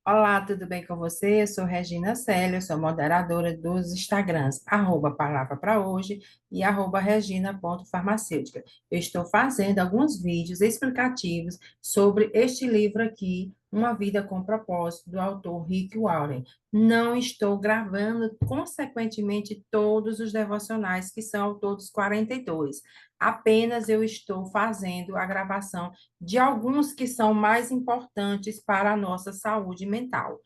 Olá, tudo bem com você? Eu sou Regina Célia, eu sou moderadora dos Instagrams, Palavra para Hoje e Regina.farmacêutica. Eu estou fazendo alguns vídeos explicativos sobre este livro aqui, Uma Vida com Propósito, do autor Rick Warren. Não estou gravando, consequentemente, todos os devocionais, que são ao todos 42. Apenas eu estou fazendo a gravação de alguns que são mais importantes para a nossa saúde mental.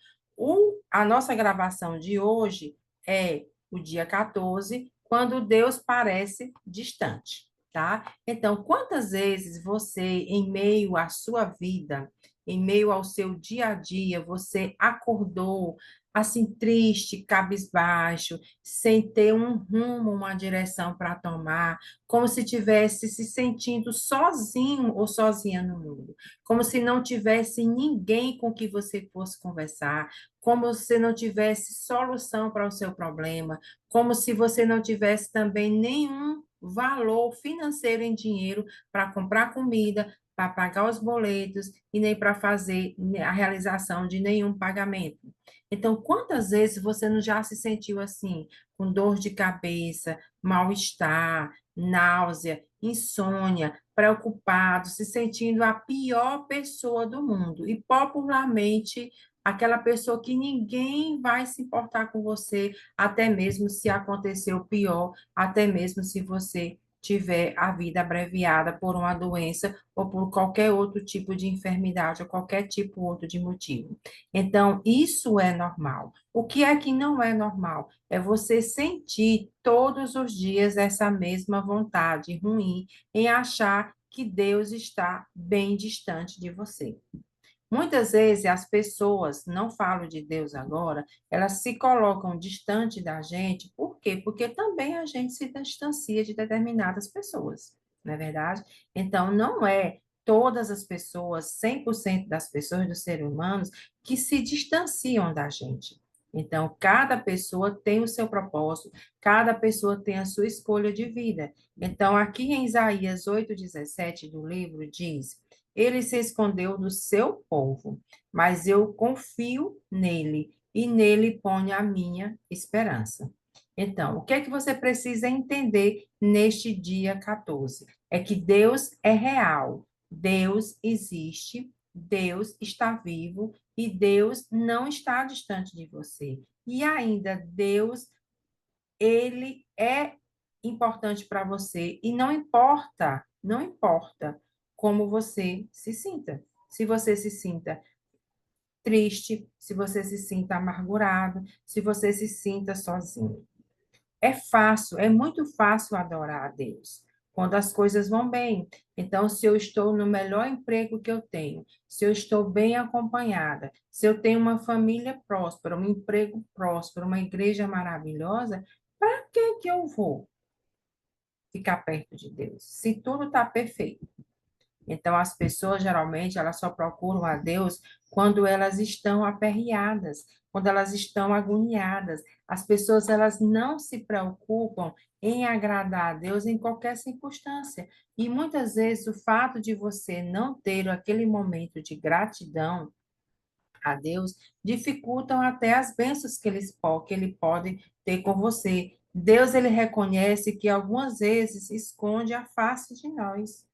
A nossa gravação de hoje é o dia 14, quando Deus parece distante, tá? Então, quantas vezes você, em meio à sua vida, em meio ao seu dia a dia, você acordou assim triste, cabisbaixo, sem ter um rumo, uma direção para tomar, como se tivesse se sentindo sozinho ou sozinha no mundo, como se não tivesse ninguém com que você fosse conversar, como se não tivesse solução para o seu problema, como se você não tivesse também nenhum valor financeiro em dinheiro para comprar comida, para pagar os boletos e nem para fazer a realização de nenhum pagamento. Então, quantas vezes você não já se sentiu assim, com dor de cabeça, mal-estar, náusea, insônia, preocupado, se sentindo a pior pessoa do mundo e popularmente aquela pessoa que ninguém vai se importar com você, até mesmo se acontecer o pior, até mesmo se você tiver a vida abreviada por uma doença ou por qualquer outro tipo de enfermidade ou qualquer tipo outro de motivo. Então, isso é normal. O que é que não é normal? É você sentir todos os dias essa mesma vontade ruim em achar que Deus está bem distante de você. Muitas vezes as pessoas, não falo de Deus agora, elas se colocam distante da gente, por quê? Porque também a gente se distancia de determinadas pessoas, não é verdade? Então, não é todas as pessoas, 100% das pessoas, dos seres humanos, que se distanciam da gente. Então, cada pessoa tem o seu propósito, cada pessoa tem a sua escolha de vida. Então, aqui em Isaías 8:17 do livro diz: ele se escondeu do seu povo, mas eu confio nele e nele ponho a minha esperança. Então, o que é que você precisa entender neste dia 14? É que Deus é real, Deus existe, Deus está vivo e Deus não está distante de você. E ainda, Deus, ele é importante para você e não importa, não importa como você se sinta. Se você se sinta triste, se você se sinta amargurado, se você se sinta sozinho. É fácil, é muito fácil adorar a Deus quando as coisas vão bem. Então, se eu estou no melhor emprego que eu tenho, se eu estou bem acompanhada, se eu tenho uma família próspera, um emprego próspero, uma igreja maravilhosa, para que eu vou ficar perto de Deus? Se tudo está perfeito. Então, as pessoas, geralmente, elas só procuram a Deus quando elas estão aperreadas, quando elas estão agoniadas. As pessoas, elas não se preocupam em agradar a Deus em qualquer circunstância. E muitas vezes o fato de você não ter aquele momento de gratidão a Deus dificultam até as bênçãos que ele pode ter com você. Deus, ele reconhece que algumas vezes esconde a face de nós.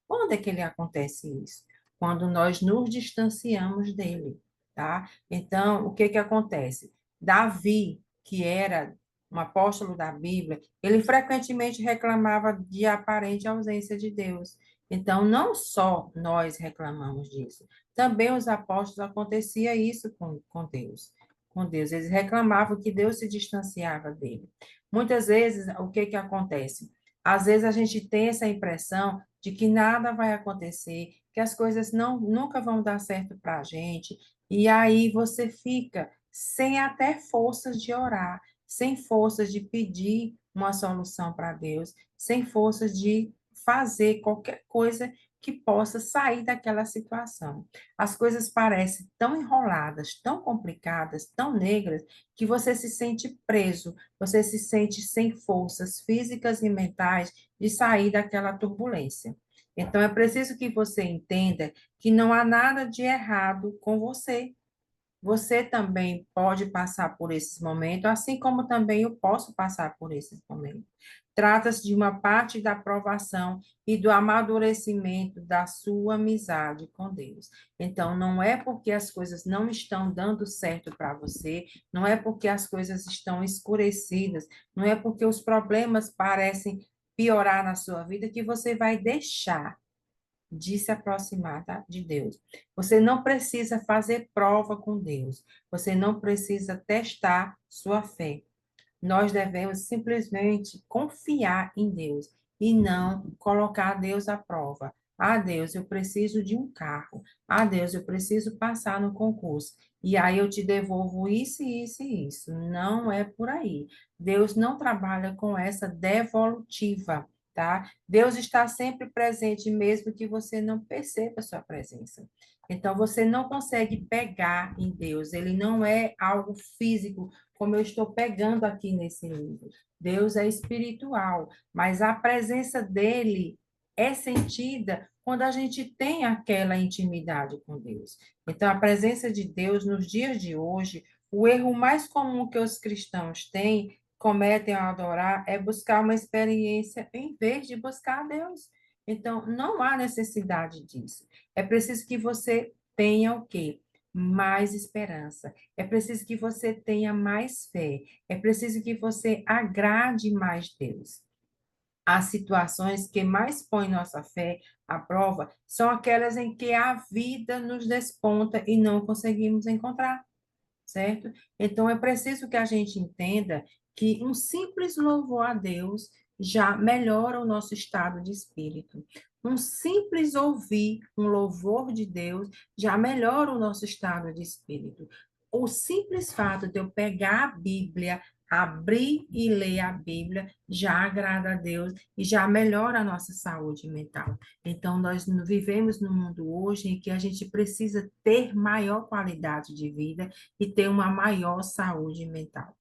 Quando é que ele acontece isso? Quando nós nos distanciamos dele, tá? Então, o que que acontece? Davi, que era um apóstolo da Bíblia, ele frequentemente reclamava de aparente ausência de Deus. Então, não só nós reclamamos disso, também os apóstolos acontecia isso com Deus. Com Deus, eles reclamavam que Deus se distanciava dele. Muitas vezes, o que que acontece? Às vezes a gente tem essa impressão de que nada vai acontecer, que as coisas não nunca vão dar certo para a gente, e aí você fica sem até forças de orar, sem forças de pedir uma solução para Deus, sem forças de fazer qualquer coisa que possa sair daquela situação. As coisas parecem tão enroladas, tão complicadas, tão negras, que você se sente preso, você se sente sem forças físicas e mentais de sair daquela turbulência. Então, é preciso que você entenda que não há nada de errado com você. Você também pode passar por esses momentos, assim como também eu posso passar por esses momentos. Trata-se de uma parte da aprovação e do amadurecimento da sua amizade com Deus. Então, não é porque as coisas não estão dando certo para você, não é porque as coisas estão escurecidas, não é porque os problemas parecem piorar na sua vida que você vai deixar de se aproximar, tá? De Deus. Você não precisa fazer prova com Deus. Você não precisa testar sua fé. Nós devemos simplesmente confiar em Deus e não colocar Deus à prova. Ah, Deus, eu preciso de um carro. Ah, Deus, eu preciso passar no concurso. E aí eu te devolvo isso, isso e isso. Não é por aí. Deus não trabalha com essa devolutiva, tá? Deus está sempre presente, mesmo que você não perceba a sua presença. Então, você não consegue pegar em Deus. Ele não é algo físico, como eu estou pegando aqui nesse livro. Deus é espiritual, mas a presença dele é sentida quando a gente tem aquela intimidade com Deus. Então, a presença de Deus nos dias de hoje, o erro mais comum que os cristãos têm, cometem ao adorar, é buscar uma experiência em vez de buscar a Deus. Então, não há necessidade disso. É preciso que você tenha o quê? Mais esperança. É preciso que você tenha mais fé. É preciso que você agrade mais Deus. As situações que mais põem nossa fé à prova são aquelas em que a vida nos desponta e não conseguimos encontrar, certo? Então é preciso que a gente entenda que um simples louvor a Deus já melhora o nosso estado de espírito. Um simples ouvir um louvor de Deus já melhora o nosso estado de espírito. O simples fato de eu pegar a Bíblia, abrir e ler a Bíblia já agrada a Deus e já melhora a nossa saúde mental. Então, nós vivemos num mundo hoje em que a gente precisa ter maior qualidade de vida e ter uma maior saúde mental.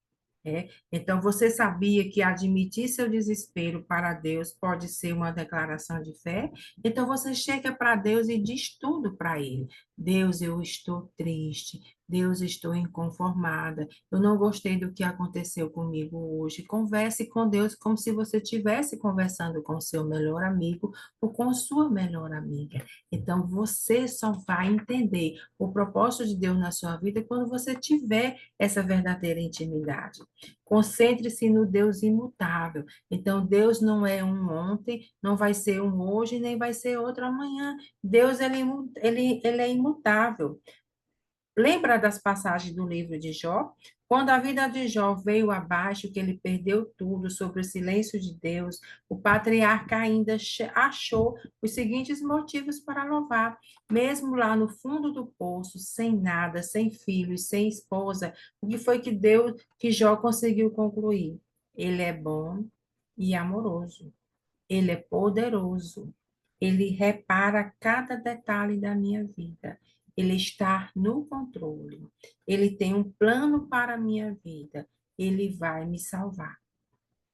É? Então, você sabia que admitir seu desespero para Deus pode ser uma declaração de fé? Então, você chega para Deus e diz tudo para Ele. Deus, eu estou triste. Deus, estou inconformada. Eu não gostei do que aconteceu comigo hoje. Converse com Deus como se você estivesse conversando com seu melhor amigo ou com sua melhor amiga. Então, você só vai entender o propósito de Deus na sua vida quando você tiver essa verdadeira intimidade. Concentre-se no Deus imutável. Então, Deus não é um ontem, não vai ser um hoje, nem vai ser outro amanhã. Deus, ele é imutável. Lembra das passagens do livro de Jó? Quando a vida de Jó veio abaixo, que ele perdeu tudo sobre o silêncio de Deus, o patriarca ainda achou os seguintes motivos para louvar. Mesmo lá no fundo do poço, sem nada, sem filhos, sem esposa, o que foi que Deus, que Jó conseguiu concluir? Ele é bom e amoroso. Ele é poderoso. Ele repara cada detalhe da minha vida. Ele está no controle. Ele tem um plano para a minha vida. Ele vai me salvar.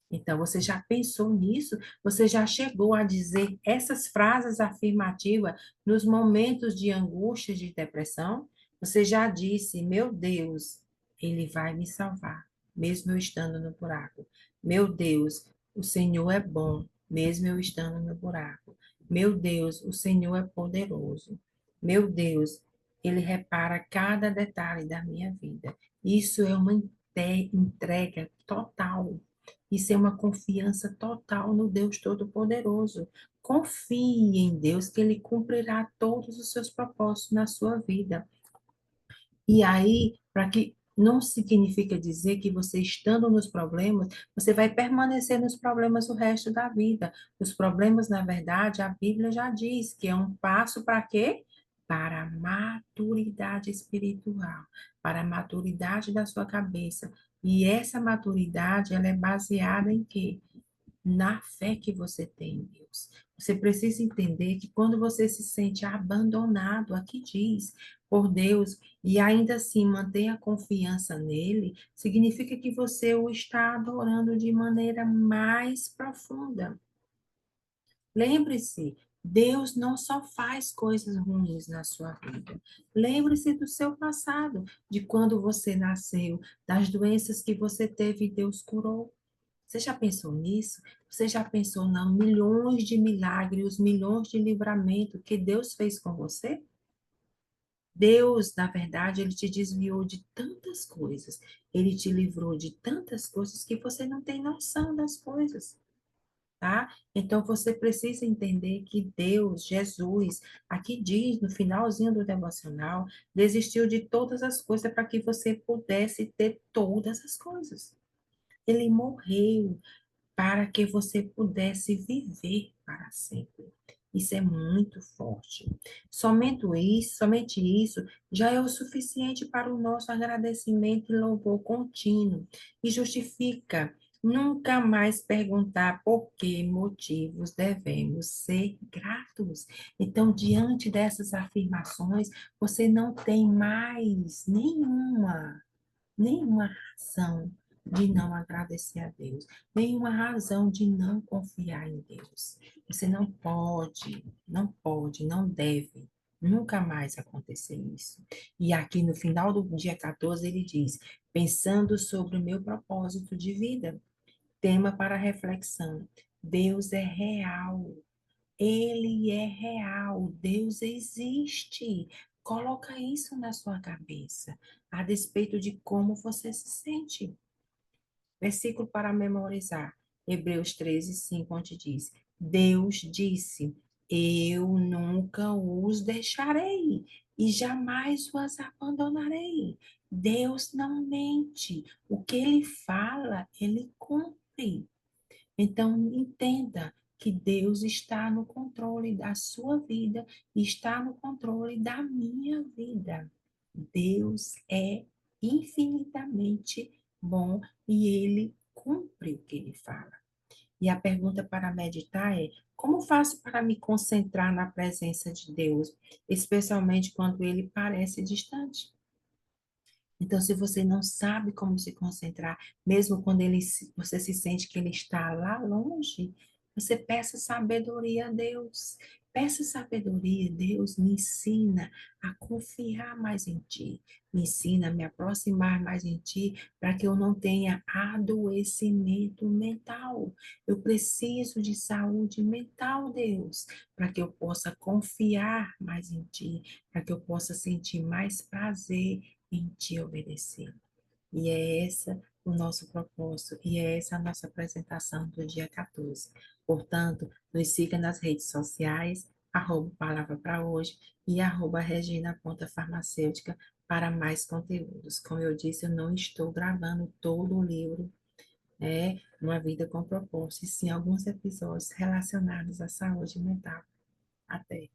Então, você já pensou nisso? Você já chegou a dizer essas frases afirmativas nos momentos de angústia, de depressão? Você já disse, meu Deus, ele vai me salvar, mesmo eu estando no buraco. Meu Deus, o Senhor é bom, mesmo eu estando no buraco. Meu Deus, o Senhor é poderoso. Meu Deus, ele repara cada detalhe da minha vida. Isso é uma entrega total. Isso é uma confiança total no Deus Todo-Poderoso. Confie em Deus que Ele cumprirá todos os seus propósitos na sua vida. E aí, para que não significa dizer que você estando nos problemas, você vai permanecer nos problemas o resto da vida. Os problemas, na verdade, a Bíblia já diz que é um passo para quê? Para a maturidade espiritual, para a maturidade da sua cabeça. E essa maturidade, ela é baseada em quê? Na fé que você tem em Deus. Você precisa entender que quando você se sente abandonado, aqui diz, por Deus, e ainda assim mantém a confiança nele, significa que você o está adorando de maneira mais profunda. Lembre-se, Deus não só faz coisas ruins na sua vida. Lembre-se do seu passado, de quando você nasceu, das doenças que você teve e Deus curou. Você já pensou nisso? Você já pensou nos milhões de milagres, os milhões de livramentos que Deus fez com você? Deus, na verdade, ele te desviou de tantas coisas, ele te livrou de tantas coisas que você não tem noção das coisas, tá? Então você precisa entender que Deus, Jesus, aqui diz no finalzinho do devocional, desistiu de todas as coisas para que você pudesse ter todas as coisas. Ele morreu para que você pudesse viver para sempre. Isso é muito forte. Somente isso já é o suficiente para o nosso agradecimento e louvor contínuo e justifica nunca mais perguntar por que motivos devemos ser gratos. Então, diante dessas afirmações, você não tem mais nenhuma razão de não agradecer a Deus, nenhuma razão de não confiar em Deus. Você não deve nunca mais acontecer isso. E aqui no final do dia 14 ele diz: pensando sobre o meu propósito de vida, tema para reflexão. Deus é real. Ele é real, Deus existe. Coloca isso na sua cabeça, a despeito de como você se sente. Versículo para memorizar. Hebreus 13, 5, onde diz: Deus disse: Eu nunca os deixarei e jamais os abandonarei. Deus não mente. O que ele fala, ele cumpre. Então, entenda que Deus está no controle da sua vida, está no controle da minha vida. Deus é infinitamente bom e ele cumpre o que ele fala. E a pergunta para meditar é: como faço para me concentrar na presença de Deus, especialmente quando ele parece distante? Então, se você não sabe como se concentrar, mesmo quando você se sente que ele está lá longe, você peça sabedoria a Deus. Peça sabedoria, Deus me ensina a confiar mais em Ti. Me ensina a me aproximar mais em Ti, para que eu não tenha adoecimento mental. Eu preciso de saúde mental, Deus, para que eu possa confiar mais em Ti, para que eu possa sentir mais prazer em te obedecer. E é essa o nosso propósito, e é essa a nossa apresentação do dia 14. Portanto, nos siga nas redes sociais, Palavra para Hoje e Regina.farmacêutica para mais conteúdos. Como eu disse, eu não estou gravando todo o livro, Uma Vida com Propósito, e sim alguns episódios relacionados à saúde mental. Até!